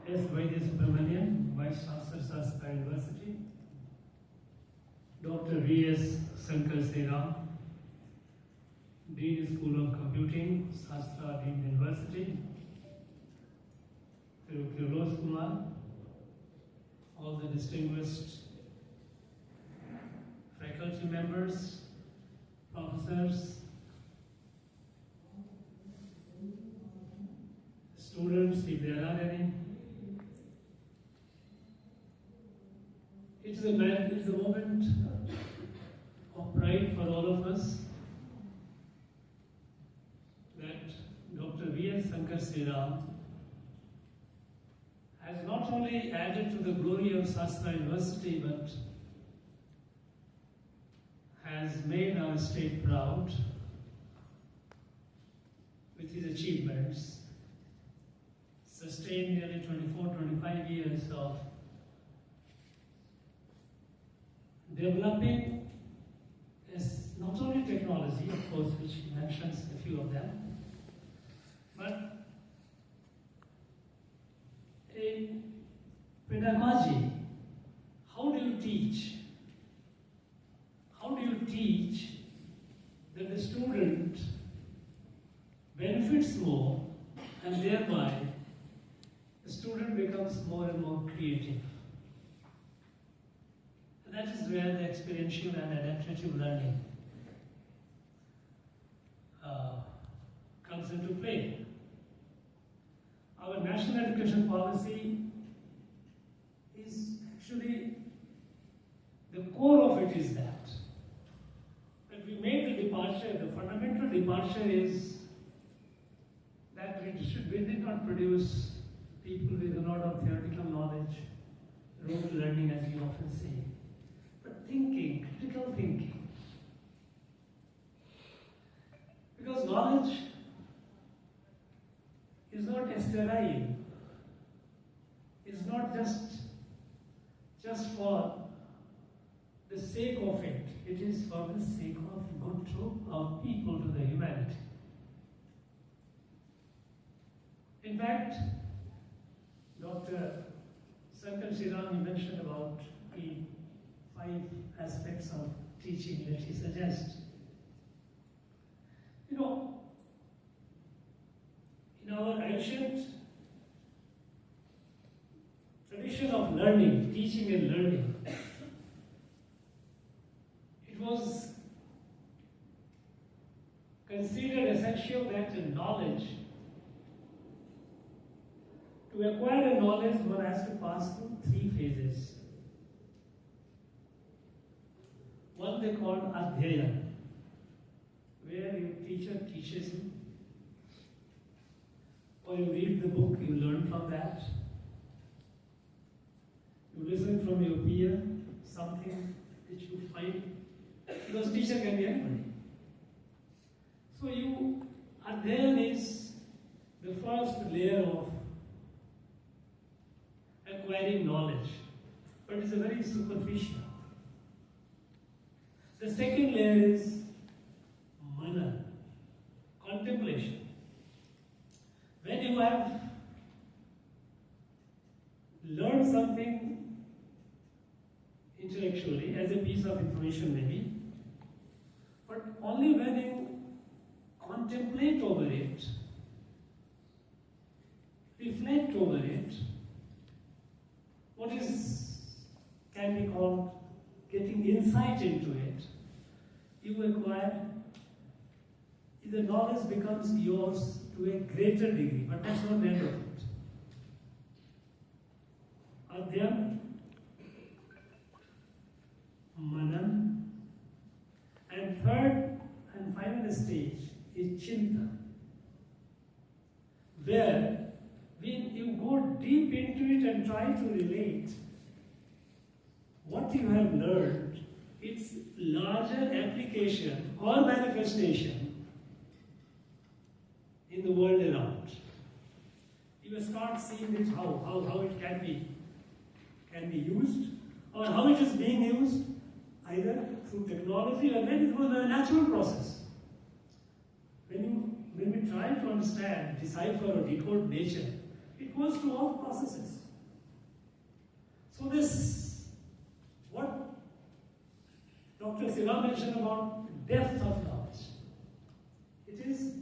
S. Subramanian, Vice Chancellor, Sastra University. Dr. V.S. Shankar Sera, Dean School of Computing, Sastra Dean University. Raj Kumar, all the distinguished faculty members, professors, students, if there are any. It's a moment of pride for all of us that Dr. V.S. Shankar Sera has not only added to the glory of Sastra University but has made our state proud with his achievements, sustained nearly 24-25 years of developing not only technology, of course, which he mentions a few of them, but in pedagogy. How do you teach? How do you teach that the student benefits more and thereby the student becomes more and more creative? And that is where the experiential and adaptive learning comes into play. Our national education policy is actually, the core of it is that we made the departure, the fundamental departure is that we did not produce people with a lot of theoretical knowledge, rote learning as we often say, but thinking, critical thinking. Because knowledge is not sterile, it's not just for the sake of it, it is for the sake of good to our people, to the humanity. In fact, Dr. Shankar Sera mentioned about the 5 aspects of teaching that he suggests. You know, in our ancient tradition of learning, teaching and learning, it was considered essential that knowledge, to acquire a knowledge, one has to pass through 3 phases. One they call Adhyaya, where your teacher teaches you, or you read the book, you learn from that. You listen from your peer, something which you find, because teacher can be anybody. So Adhyaya is the first layer of acquiring knowledge, but it's a very superficial. The second layer is Mana, contemplation. When you have learned something intellectually as a piece of information maybe, but only when you contemplate over it, reflect over it, what can be called getting insight into it, you acquire, the knowledge becomes yours to a greater degree, but that's not the end of it. Adhyam, Manan, and third and final stage is Chinta, where when you go deep into it and try to relate what you have learned, its larger application or manifestation in the world around. You start seeing it how it can be used, or how it is being used, either through technology or maybe through the natural process. When we try to understand, decipher or decode nature, It goes through all processes. So this, what Dr. Siva mentioned about depth of knowledge, it is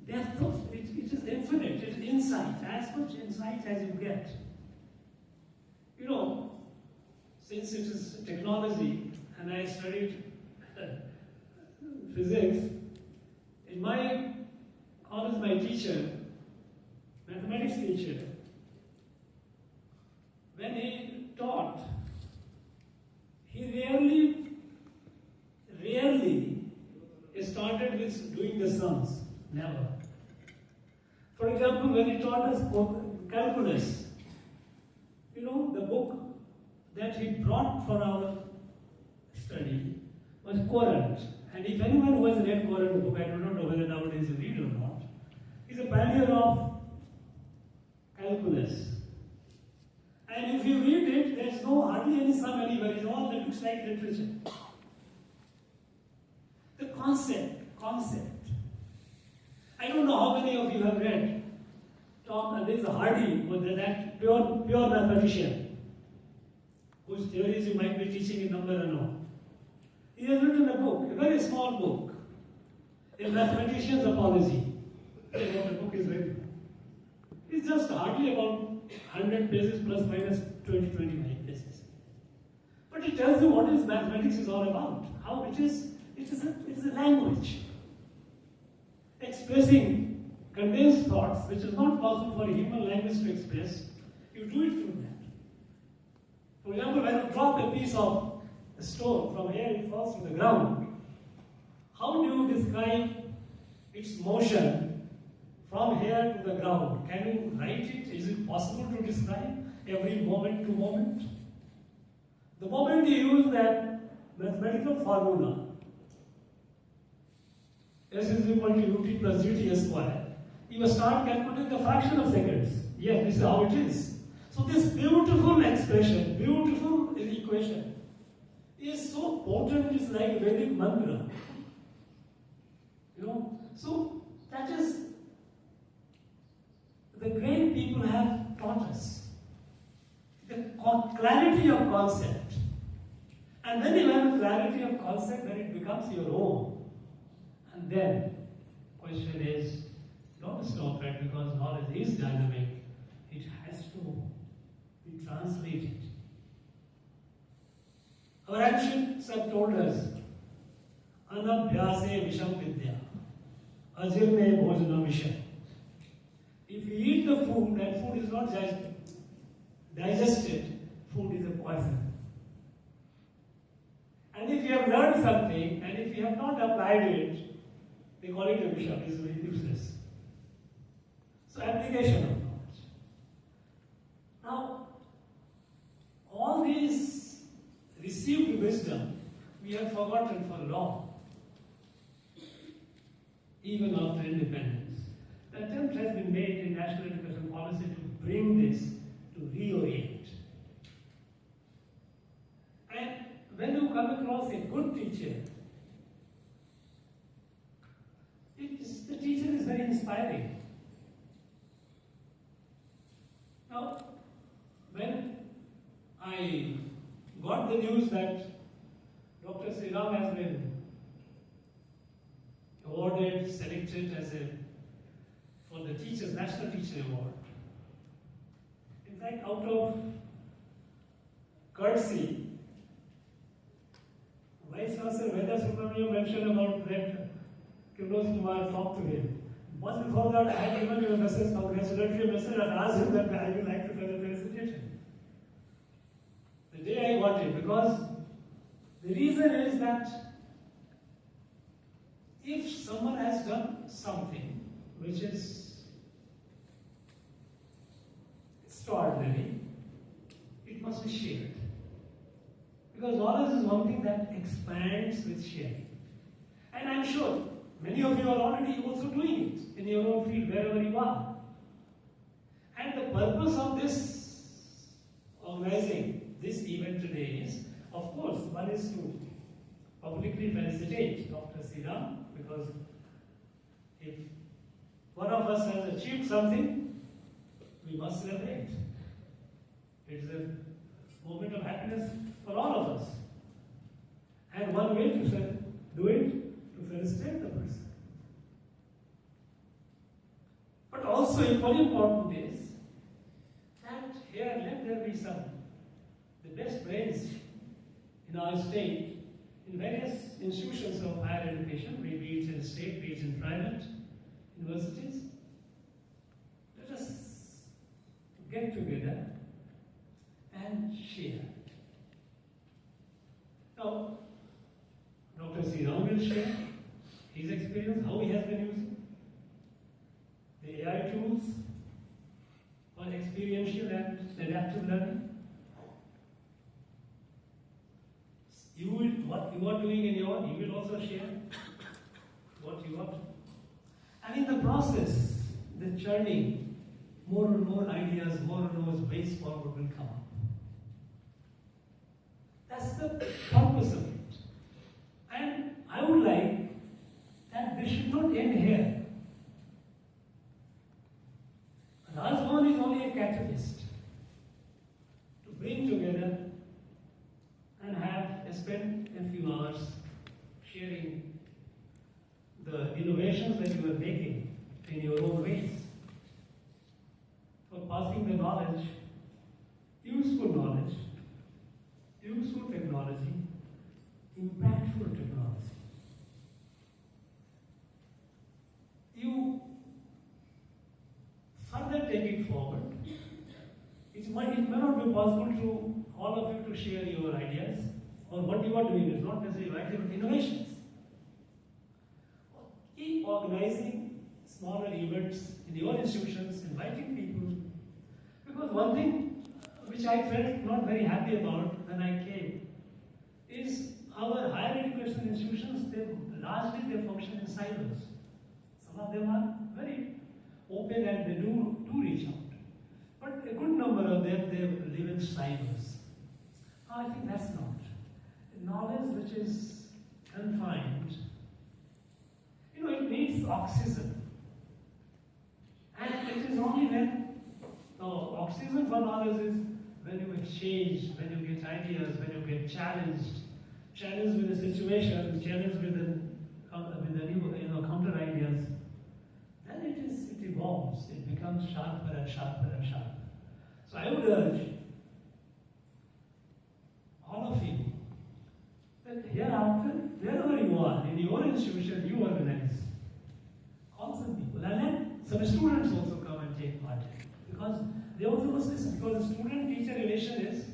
depth of, it is infinite, it is insight, as much insight as you get. You know, since it is technology and I studied physics, in my college, my teacher, mathematics teacher, when he taught, he rarely started with doing the sums. Never. For example, when he taught us calculus, you know, the book that he brought for our study was Courant. And if anyone who has read Courant book, I do not know whether nowadays you read or not, he's a pioneer of calculus. And if you read it, there's hardly any sum anywhere. It's all that looks like literature. The concept. I don't know how many of you have read there's a Hardy, that pure mathematician, whose theories you might be teaching in number and all. He has written a book, a very small book, A Mathematician's Apology. That's what the book is written. It's just hardly about 100 pages plus minus 20-25 pages. But it tells you what is mathematics is all about. How it is a language expressing condensed thoughts, which is not possible for a human language to express. You do it through that. For example, when you drop a piece of a stone from here, it falls to the ground. How do you describe its motion from here to the ground? Can you write it? Is it possible to describe every moment to moment? The moment you use that mathematical formula, S is equal to ut plus gt square, you must start calculating the fraction of seconds. Yes, this is how it is. So this beautiful expression, beautiful equation, is so potent, it's like Vedic mantra. You know, so that is the great people have taught us. The clarity of concept. And when you have a clarity of concept, then it becomes your own. And then, question is, don't stop it, because knowledge is dynamic. It has to be translated. Our ancients have told us, Anabhyase Visham Vidya, Ajirne Bhojana Visham. If you eat the food, that food is not digested, food is a poison. And if you have learned something, and if you have not applied it, they call it a Visham, it's very useless. So application of knowledge. Now, all these received wisdom, we have forgotten for long, even after independence. The attempt has been made in national education policy to bring this, to reorient. And when you come across a good teacher, the teacher is very inspiring. Now, when I got the news that Dr. Sriram has been awarded, selected for the Teachers, National Teacher Award, in fact, out of courtesy, Vice Chancellor Veda Subramaniam mentioned about that Kiroz Kumar talked to him. Once before that, I had given him a message, congratulatory message, and asked him that I would like to tell the felicitation. The day I got it, because the reason is that if someone has done something which is extraordinary, it must be shared. Because knowledge is one thing that expands with sharing. And I'm sure many of you are already also doing it in your own field, wherever you are. And the purpose of this organizing this event today is, of course, one is to publicly felicitate Dr. Sriram, because if one of us has achieved something, we must celebrate. It's a moment of happiness for all of us. And one way to do it, to felicitate the person. But also equally important is that here let there be the best brains in our state, in various institutions of higher education, maybe it's in state, maybe it's in private universities. Let us get together and share. Now, Dr. Sriram will share his experience, how he has been using the AI tools for experiential and adaptive learning. What you are doing you will also share what you are. And in the process, the churning, more and more ideas, more and more ways forward will come up. That's the purpose of it. And I would like that this should not end here. Raj Bhavan is only a catalyst to bring together and spend a few hours sharing the innovations that you are making in your own ways, for passing the knowledge, useful technology, impactful technology. You further take it forward. It may not be possible to all of you to share your ideas or what you are doing. It's not necessarily right, but innovations. Keep organizing smaller events in your institutions, inviting people. Because one thing which I felt not very happy about when I came is our higher education institutions, they function in silos. Some of them are very open and they do reach out. But a good number of them, they live in silos. I think that's not. Knowledge which is confined, it needs oxygen. And it is only when the oxygen for knowledge is when you exchange, when you get ideas, when you get challenged with a situation, challenged with the new, counter ideas, then it evolves. It becomes sharper and sharper and sharper. So I would urge all of you that hereafter, wherever you are, in your institution, you organize. Call some people and let some students also come and take part in it. Because they also must listen. Because the student-teacher relation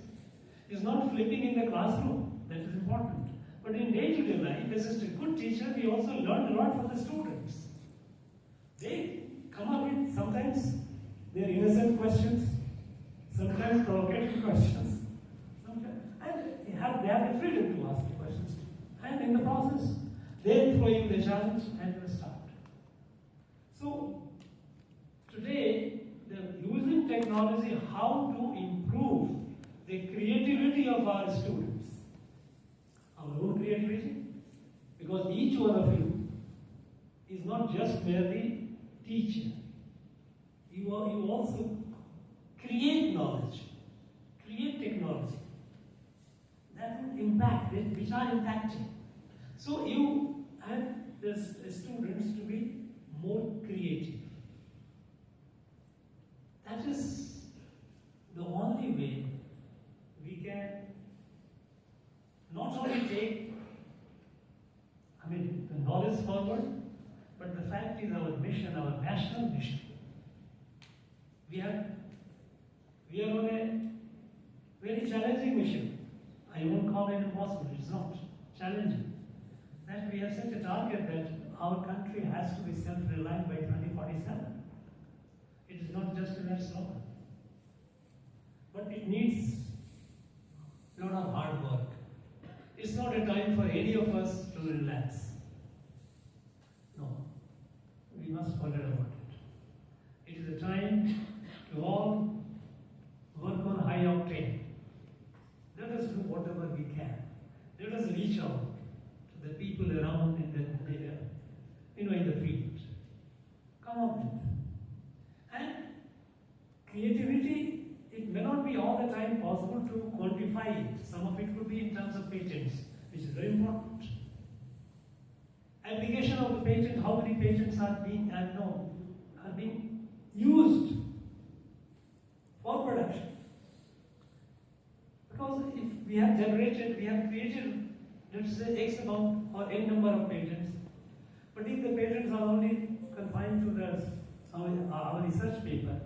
is not flipping in the classroom. That is important. But in day-to-day life, as a good teacher, we also learn a lot from the students. They come up with sometimes their innocent questions, sometimes provocative questions, and they have the freedom to ask the questions. And in the process, they throw in the challenge and they start. So today, they're using technology how to improve the creativity of our students. Our own creativity. Because each one of you is not just merely teacher. You also create knowledge, create technology that will impact it, which are impacting. So you and the students to be more creative. That is the only way we can not only take, the knowledge forward, but the fact is our mission, our national mission. We are on a very challenging mission. I won't call it impossible, it's not challenging. That we have set a target that our country has to be self-reliant by 2047. It is not just a mere slogan. But it needs a lot of hard work. It's not a time for any of us to relax. No, we must forget about it. It is a time to all work on high octane. Let us do whatever we can. Let us reach out to the people around in the field. Come up with and creativity, it may not be all the time possible to quantify it. Some of it could be in terms of patents, which is very important. Application of the patent, how many patents are being used for production. Because if we have created, let's say X amount or N number of patents, but if the patents are only confined to our research paper,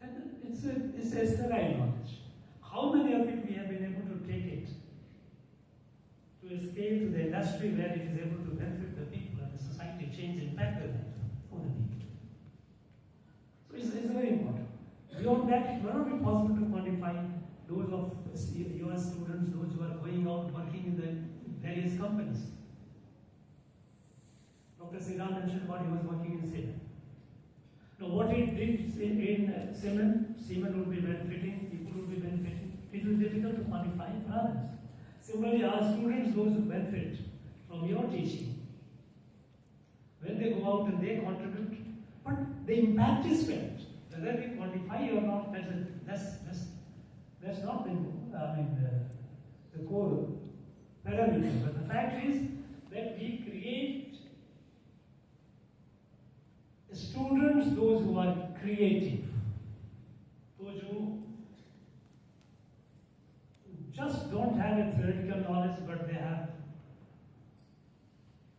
then it's a sterile knowledge. How many of it we have been able to take it to a scale to the industry where it is able to benefit the people and the society, change, impact the life for the people. So it's very important. Beyond that, it may not be possible to quantify those of your students, those who are going out working in the various companies. Dr. Siddha mentioned about he was working in Siemens. Now, what he did in Siemens would be benefiting, people would be benefiting. It will be difficult to quantify for others. Similarly, our students, those who benefit from your teaching, when they go out and they contribute, but the impact is felt. Whether we quantify or not, that's not the core parameter. But the fact is that we create students, those who are creative, those who just don't have a theoretical knowledge, but they have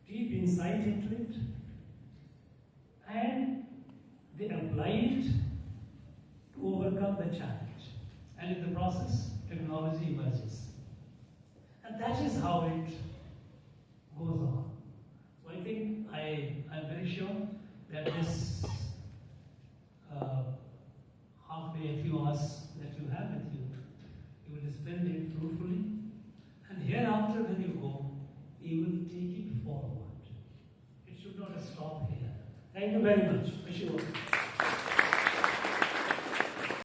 deep insight into it, and they apply it to overcome the challenge. And in the process, technology emerges. And that is how it goes on. So I think I'm very sure that this half-day, a few hours that you have with you, you will spend it fruitfully. And hereafter, when you go, you will take it forward. It should not stop here. Thank you very much. Wish you all.